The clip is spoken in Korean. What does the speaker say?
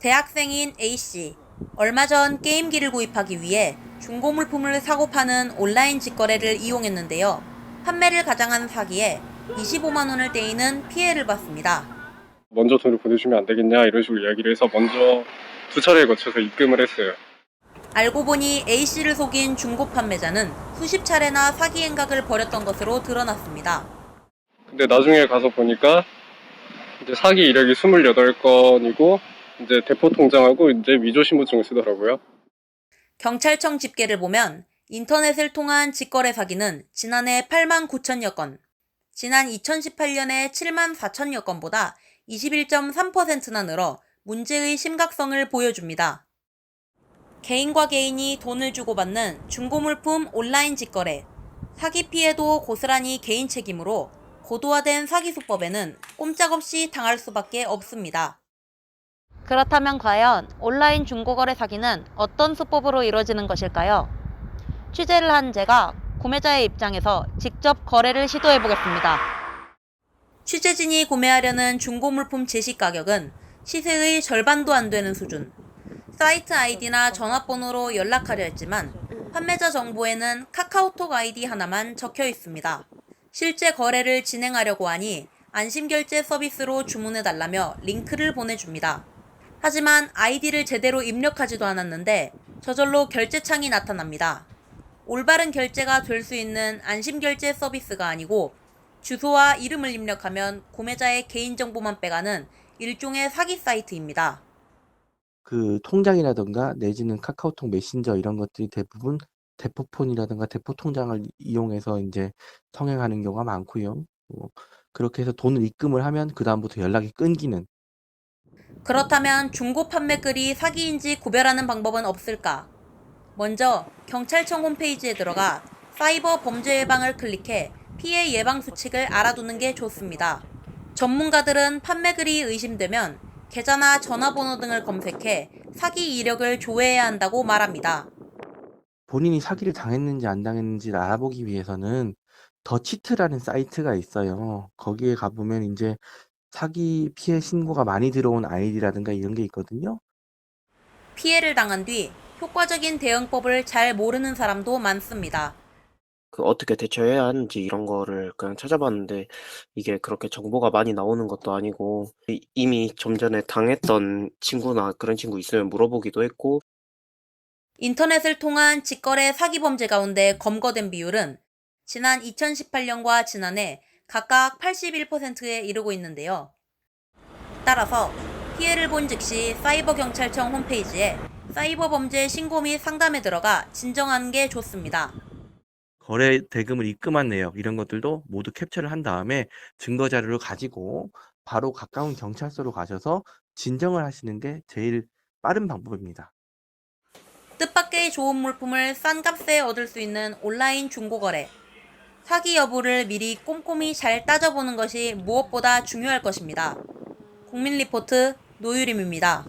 대학생인 A씨. 얼마 전 게임기를 구입하기 위해 중고 물품을 사고 파는 온라인 직거래를 이용했는데요. 판매를 가장한 사기에 25만 원을 떼이는 피해를 봤습니다. 먼저 돈을 보내주면 안 되겠냐 이런 식으로 이야기를 해서 먼저 두 차례에 거쳐서 입금을 했어요. 알고 보니 A씨를 속인 중고 판매자는 수십 차례나 사기 행각을 벌였던 것으로 드러났습니다. 근데 나중에 가서 보니까 이제 사기 이력이 28건이고 이제 대포 통장하고 이제 위조 신분증을 쓰더라고요. 경찰청 집계를 보면 인터넷을 통한 직거래 사기는 지난해 8만 9천여 건, 지난 2018년에 7만 4천여 건보다 21.3%나 늘어 문제의 심각성을 보여줍니다. 개인과 개인이 돈을 주고받는 중고물품 온라인 직거래, 사기 피해도 고스란히 개인 책임으로 고도화된 사기 수법에는 꼼짝없이 당할 수밖에 없습니다. 그렇다면 과연 온라인 중고거래 사기는 어떤 수법으로 이루어지는 것일까요? 취재를 한 제가 구매자의 입장에서 직접 거래를 시도해 보겠습니다. 취재진이 구매하려는 중고물품 제시 가격은 시세의 절반도 안 되는 수준. 사이트 아이디나 전화번호로 연락하려 했지만 판매자 정보에는 카카오톡 아이디 하나만 적혀 있습니다. 실제 거래를 진행하려고 하니 안심결제 서비스로 주문해달라며 링크를 보내줍니다. 하지만 아이디를 제대로 입력하지도 않았는데 저절로 결제창이 나타납니다. 올바른 결제가 될 수 있는 안심결제 서비스가 아니고 주소와 이름을 입력하면 구매자의 개인정보만 빼가는 일종의 사기 사이트입니다. 그 통장이라든가 내지는 카카오톡 메신저 이런 것들이 대부분 대포폰이라든가 대포 통장을 이용해서 이제 성행하는 경우가 많고요. 그렇게 해서 돈을 입금을 하면 그다음부터 연락이 끊기는. 그렇다면 중고 판매글이 사기인지 구별하는 방법은 없을까? 먼저 경찰청 홈페이지에 들어가 사이버 범죄 예방을 클릭해 피해 예방 수칙을 알아두는 게 좋습니다. 전문가들은 판매글이 의심되면 계좌나 전화번호 등을 검색해 사기 이력을 조회해야 한다고 말합니다. 본인이 사기를 당했는지 안 당했는지를 알아보기 위해서는 더치트라는 사이트가 있어요. 거기에 가보면 이제 사기 피해 신고가 많이 들어온 아이디라든가 이런 게 있거든요. 피해를 당한 뒤 효과적인 대응법을 잘 모르는 사람도 많습니다. 어떻게 대처해야 하는지 이런 거를 그냥 찾아봤는데 이게 그렇게 정보가 많이 나오는 것도 아니고 이미 좀 전에 당했던 친구나 그런 친구 있으면 물어보기도 했고. 인터넷을 통한 직거래 사기 범죄 가운데 검거된 비율은 지난 2018년과 지난해 각각 81%에 이르고 있는데요. 따라서 피해를 본 즉시 사이버경찰청 홈페이지에 사이버 범죄 신고 및 상담에 들어가 진정하는 게 좋습니다. 거래 대금을 입금한 내역 이런 것들도 모두 캡처를 한 다음에 증거 자료를 가지고 바로 가까운 경찰서로 가셔서 진정을 하시는 게 제일 빠른 방법입니다. 뜻밖의 좋은 물품을 싼 값에 얻을 수 있는 온라인 중고거래. 사기 여부를 미리 꼼꼼히 잘 따져보는 것이 무엇보다 중요할 것입니다. 국민리포트 노유림입니다.